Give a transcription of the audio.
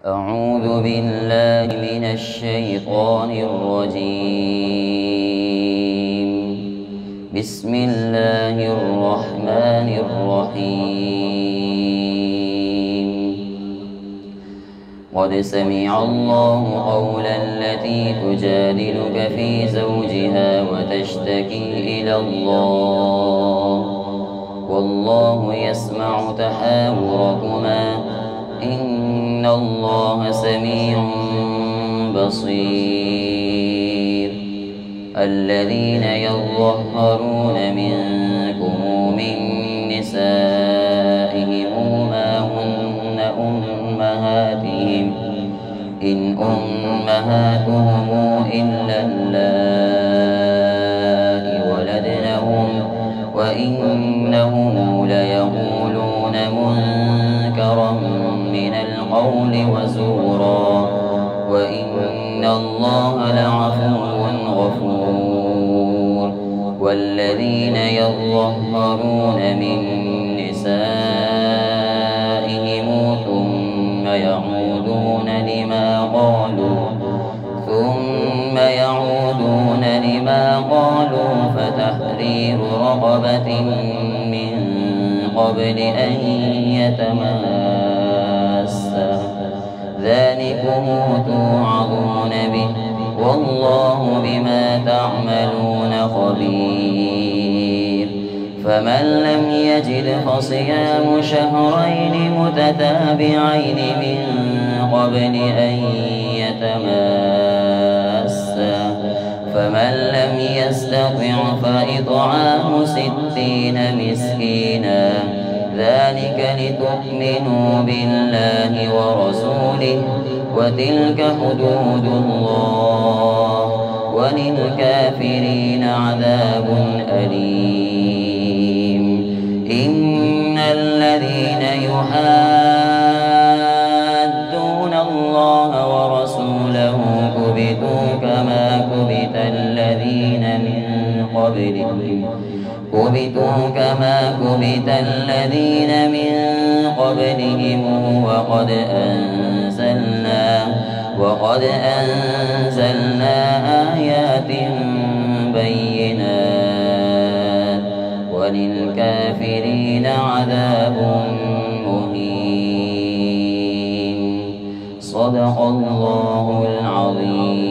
أعوذ بالله من الشيطان الرجيم. بسم الله الرحمن الرحيم. قد سمع الله قول التي تجادلك في زوجها وتشتكي إلى الله والله يسمع تحاوركما إن الله سميع بصير. الذين يظهرون منكم من نسائهم ما هن أمهاتهم إن أمهاتهم إلا اللائي ولدنهم وإنهم ليقولون منكرا من القول وزورا وإن الله لعفو غفور. والذين يظهرون من نسائهم ثم يعودون لما قالوا فتحرير رقبة من قبل أن يتماسا ذلكم توعظون به والله بما تعملون خبير. فمن لم يجد فصيام شهرين متتابعين من قبل أن يتماسا فمن لم يستطع فإطعام 60 مسكينا ذلك لتؤمنوا بالله ورسوله وتلك حدود الله وللكافرين عذاب أليم. إن الذين يحادون الله ورسوله كبتوا كما كبت الذين من قبلهم وقد أنزلنا آيات بينات وللكافرين عذاب مهين. صدق الله العظيم.